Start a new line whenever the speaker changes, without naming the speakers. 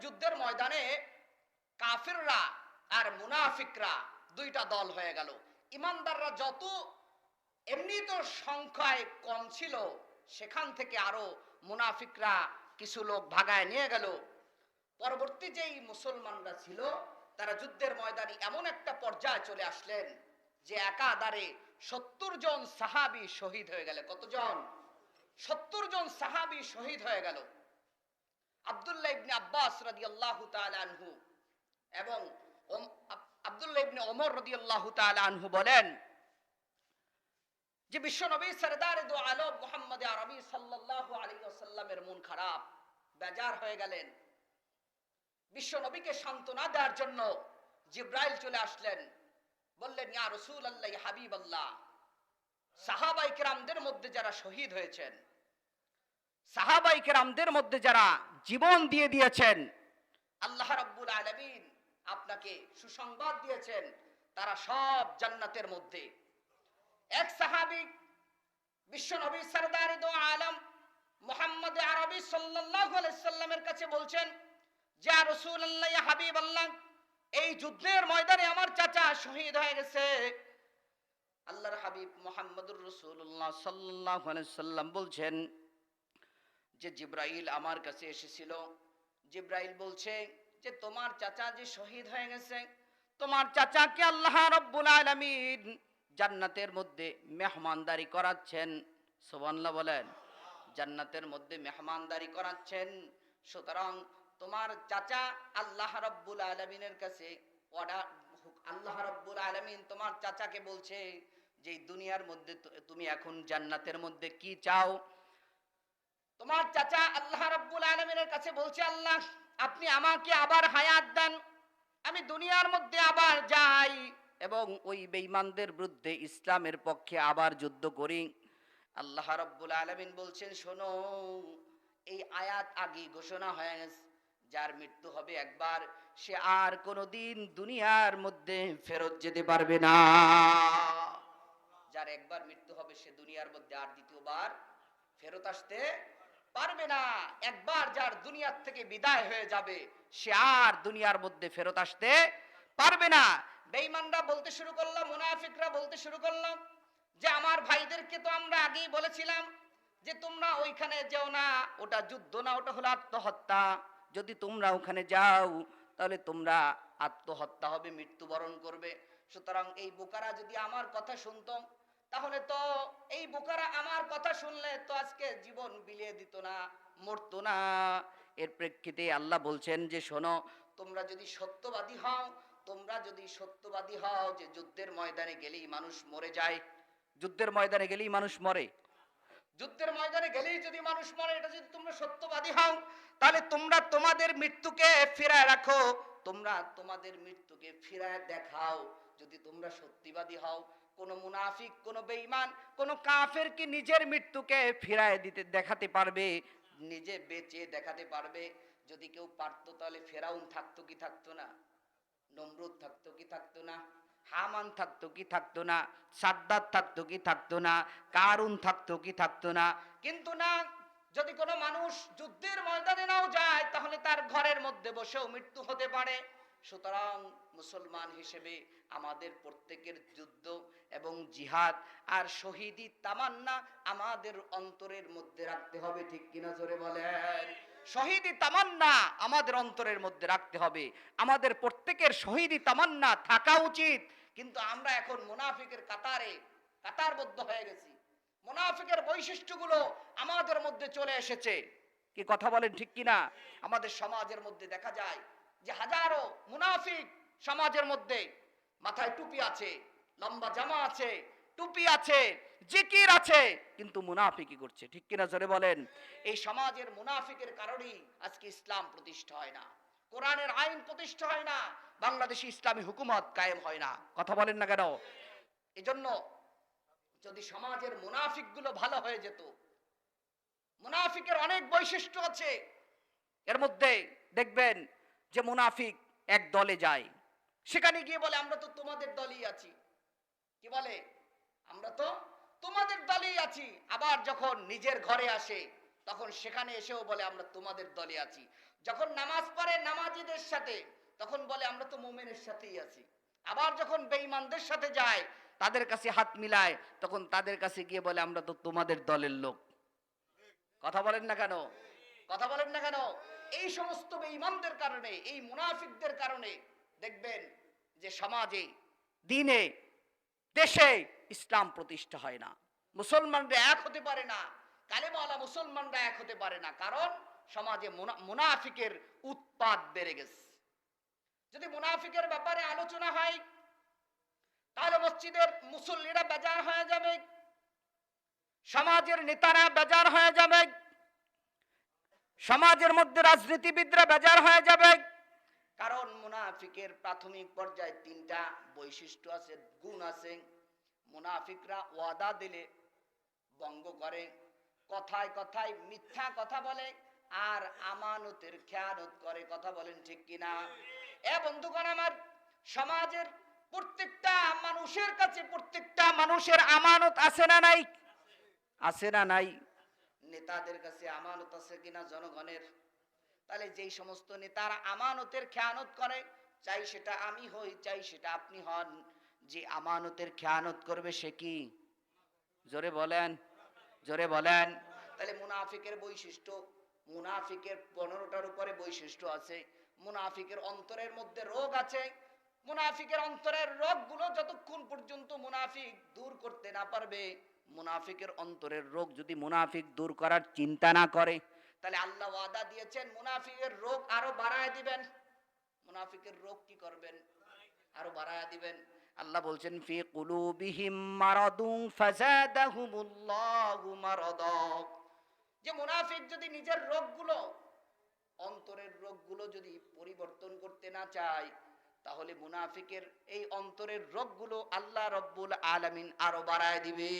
যুদ্ধের ময়দানে কাফিররা আর মুনাফিকরা দুইটা দল হয়ে গেল। ইমানদাররা যত এমনি তো সংখ্যায় কম ছিল, সেখান থেকে আরো মুনাফিকরা কিছু লোক ভাগায় নিয়ে গেল। পরবর্তী যেই মুসলমানরা ছিল তারা যুদ্ধের ময়দানে এমন একটা পর্যায়ে চলে আসলেন যে একাধারে 70 জন সাহাবী শহীদ হয়ে গেল। কতজন? 70 জন সাহাবী শহীদ হয়ে গেল। আব্দুল্লাহ ইবনে আব্বাস রাদিয়াল্লাহু তাআলা আনহু এবং আব্দুল্লাহ ইবনে ওমর রাদিয়াল্লাহু তাআলা আনহু বলেন যে বিশ্বনবী সরদার দু আলম মুহাম্মদ আরবি সাল্লাল্লাহু আলাইহি ওয়াসাল্লামের মন খারাপ, বেজার হয়ে গেলেন। বিশ্বনবীকে সান্ত্বনা দেওয়ার জন্য জিবরাইল চলে আসলেন, বললেন ইয়া রাসূলুল্লাহ, ইয়া হাবিবাল্লাহ, সাহাবায়ে কেরামদের মধ্যে যারা শহীদ হয়েছেন, সাহাবায়ে কেরামদের মধ্যে যারা জীবন দিয়ে দিয়েছেন, আল্লাহ রাব্বুল আলামিন আপনাকে সুসংবাদ দিয়েছেন তারা সব জান্নাতের মধ্যে। এক সাহাবী বিশ্বনবী সরদার দু আলম মুহাম্মদ আরবি সাল্লাল্লাহু আলাইহি সাল্লামের কাছে বলছেন যে ইয়া রাসূলুল্লাহ, ইয়া হাবিবাল্লাহ, এই যুদ্ধের ময়দানে আমার চাচা শহীদ হয়ে গেছে। আল্লাহর হাবিব মুহাম্মদুর রাসূলুল্লাহ সাল্লাল্লাহু আলাইহি সাল্লাম বলছেন যে জিবরাইল আমার কাছে এসেছিল। জিবরাইল বলছে যে তোমার চাচা যে শহীদ হয়ে গেছে, তোমার চাচাকে আল্লাহ রাব্বুল আলামিন জান্নাতের মধ্যে মেহমানদারি করাচ্ছেন। সুবহানাল্লাহ বলেন। জান্নাতের মধ্যে মেহমানদারি করাচ্ছেন। সুতরাং তোমার চাচা আল্লাহ রাব্বুল আলামিনের কাছে আল্লাহ রাব্বুল আলামিন তোমার চাচাকে বলছে যে দুনিয়ার মধ্যে তুমি এখন জান্নাতের মধ্যে কি চাও। তোমার চাচা আল্লাহ রাব্বুল আলামিনের কাছে বলছে, আল্লাহ আপনি আমাকে আবার হায়াত দেন, আমি দুনিয়ার মধ্যে আবার যাই এবং ওই বেঈমানদের বিরুদ্ধে ইসলামের পক্ষে আবার যুদ্ধ করি। আল্লাহ রাব্বুল আলামিন বলছেন, শোনো, এই আয়াত আগে ঘোষণা হয়ে গেছে, যার মৃত্যু হবে একবার সে আর কোনোদিন দুনিয়ার মধ্যে ফেরত যেতে পারবে না। যার একবার মৃত্যু হবে সে দুনিয়ার মধ্যে আর দ্বিতীয়বার ফেরত আসতে পারবে না। একবার যার দুনিয়ার থেকে বিদায় হয়ে যাবে সে আর দুনিয়ার মধ্যে ফেরত আসতে পারবে না। বেঈমানরা বলতে শুরু করলো, মুনাফিকরা বলতে শুরু করলো যে আমার ভাইদেরকে তো আমরা আগেই বলেছিলাম যে তোমরা ওইখানে যেও না, ওটা যুদ্ধ না, ওটা হলো আত্মহত্যা। যদি তোমরা ওখানে যাও তাহলে তোমরা আত্মহত্যা হবে, মৃত্যুবরণ করবে। সুতরাং এই বোকারা যদি আমার কথা শুনতো তাহলে তো এই বোকারা আমার কথা শুনলে তো আজকে জীবন বিলিয়ে দিত না, মরতো না। এর প্রেক্ষিতে আল্লাহ বলছেন যে শোনো, তোমরা যদি সত্যবাদী হও, তোমরা যদি সত্যবাদী হও যে যুদ্ধের ময়দানে গেলেই মানুষ মরে যায়, যুদ্ধের ময়দানে গেলেই মানুষ মরে, যুদ্ধের ময়দানে গেলেই যদি মানুষ মরে, এটা যদি তোমরা সত্যবাদী হও তাহলে তোমরা তোমাদের মৃত্যুকে ফিরায় রাখো, তোমরা তোমাদের মৃত্যুকে ফিরায় দেখাও। যদি তোমরা সত্যবাদী হও, কোন মুনাফিক, কোন বেঈমান, কোন কাফের কি নিজের মৃত্যুকে ফিরায় দিতে দেখাতে পারবে? নিজে বেঁচে দেখাতে পারবে? যদি কেউ পারতো তাহলে ফেরাউন থাকতো কি থাকতো না? নমরুদ থাকতো কি থাকতো না? হামান থাকতো কি থাকতো না? সাদ্দাত থাকতো কি থাকতো না? কারুন থাকতো কি থাকতো না? কিন্তু না, যদি কোনো মানুষ যুদ্ধের ময়দানে নাও যায় তাহলে তার ঘরের মধ্যে বসেও মৃত্যু হতে পারে। সুতরাং মুসলমান হিসেবে আমাদের প্রত্যেকের যুদ্ধ এবং জিহাদ আর শহীদি তামান্না আমাদের অন্তরের মধ্যে রাখতে হবে। ঠিক কিনা জোরে বলেন? শহীদি তামান্না আমাদের অন্তরের মধ্যে রাখতে হবে। আমাদের প্রত্যেকের শহীদি তামান্না থাকা উচিত। কিন্তু আমরা এখন মুনাফিকের কাতারবদ্ধ হয়ে গেছি। মুনাফিকের বৈশিষ্ট্যগুলো আমাদের মধ্যে চলে এসেছে। কি কথা বলেন ঠিক কিনা? আমাদের সমাজের মধ্যে দেখা যায় যে হাজারো মুনাফিক সমাজের মধ্যে, মাথায় টুপি আছে, লম্বা জামা আছে, টুপি আছে, জিকির আছে, কিন্তু মুনাফিকি করছে। ঠিক কিনা জোরে বলেন? এই সমাজের মুনাফিকের কারণেই আজকে ইসলাম প্রতিষ্ঠা হয় না, কোরআনের আইন প্রতিষ্ঠা হয় না, বাংলাদেশে ইসলামী হুকুমত কায়েম হয় না। কথা বলেন না কেন? এজন্য যদি সমাজের মুনাফিক গুলো ভালো হয়ে যেত, মুনাফিকের অনেক বৈশিষ্ট্য আছে, এর মধ্যে দেখবেন যে মুনাফিক এক দলে যায়, সেখানে গিয়ে বলে আমরা তো তোমাদের দলই আছি। কি বলে? আমরা তো তোমাদের দলই আছি। আবার যখন নিজের ঘরে আসে তখন সেখানে এসেও বলে আমরা তোমাদের দলে আছি। যখন নামাজ পড়ে, নামাজ ইমানদারীদের সাথে, তখন বলে আমরা তো মুমিনের সাথেই আছি। আবার যখন বেঈমানদের সাথে যায়, তাদের কাছে হাত মিলায়, তখন তাদের কাছে গিয়ে বলে আমরা তো তোমাদের দলের লোক। কথা বলেন না কেন? কথা বলেন না কেন? এই সমস্ত বেঈমানদের কারণে, এই মুনাফিকদের কারণে দেখবেন যে সমাজে, দিনে, দেশে ইসলাম প্রতিষ্ঠা হয় না, মুসলমানরা এক হতে পারে না, কালেমাওয়ালা মুসলমানরা এক হতে পারে না। কারণ সমাজে মুনাফিকের উৎপাত বেড়ে গেছে। যদি মুনাফিকের ব্যাপারে আলোচনা হয়, তাহলে মসজিদের মুসল্লিরা বেজার হয়ে যাবে, সমাজের নেতারা বেজার হয়ে যাবে, সমাজের মধ্যে রাজনীতিবিদরা বেজার হয়ে যাবে। কারণ মুনাফিকের প্রাথমিক পর্যায়ে তিনটা বৈশিষ্ট্য আছে, গুণ আছে। মুনাফিকরা ওয়াদা দিলে ভঙ্গ করে, কথায় কথায় মিথ্যা কথা বলে, আর আমানতের খেয়ানত করে। কথা বলেন ঠিক কিনা? বন্ধুগণ আমার, সমাজের প্রত্যেকটা মানুষের কাছে প্রত্যেকটা মানুষের আমানত আছে না নাই? আছে না নাই? নেতাদের কাছে আমানত আছে কিনা জনগণের? তাহলে যেই সমস্ত নেতারা আমানতের খেয়ানত করে, চাই সেটা আমি হই, চাই সেটা আপনি হন, যে আমানতের খেয়ানত করবে সে কি? জোরে বলেন, জোরে বলেন। তাহলে মুনাফিকের বৈশিষ্ট্য, মুনাফিকের 15টার উপরে বৈশিষ্ট্য আছে। মুনাফিকের অন্তরের মধ্যে রোগ আছে। মুনাফিকের অন্তরের রোগগুলো যতক্ষণ পর্যন্ত মুনাফিক দূর করতে না পারবে, মুনাফিকের অন্তরের রোগ যদি মুনাফিক দূর করার চিন্তা না করে, তাহলে আল্লাহ ওয়াদা দিয়েছেন মুনাফিকের রোগ আরো বাড়ায় দিবেন। মুনাফিকের রোগ কি করবেন? আরো বাড়ায় দিবেন। আল্লাহ বলছেন ফি কুলুবিহিম মারাদুন ফাযাদাহুমুল্লাহু মারাদা। যে মুনাফিক যদি নিজের রোগগুলো, অন্তরের রোগগুলো যদি পরিবর্তন করতে না চায়, তাহলে মুনাফিকের এই অন্তরের রোগগুলো আল্লাহ রব্বুল আলামিন আরো বাড়ায় দিবে।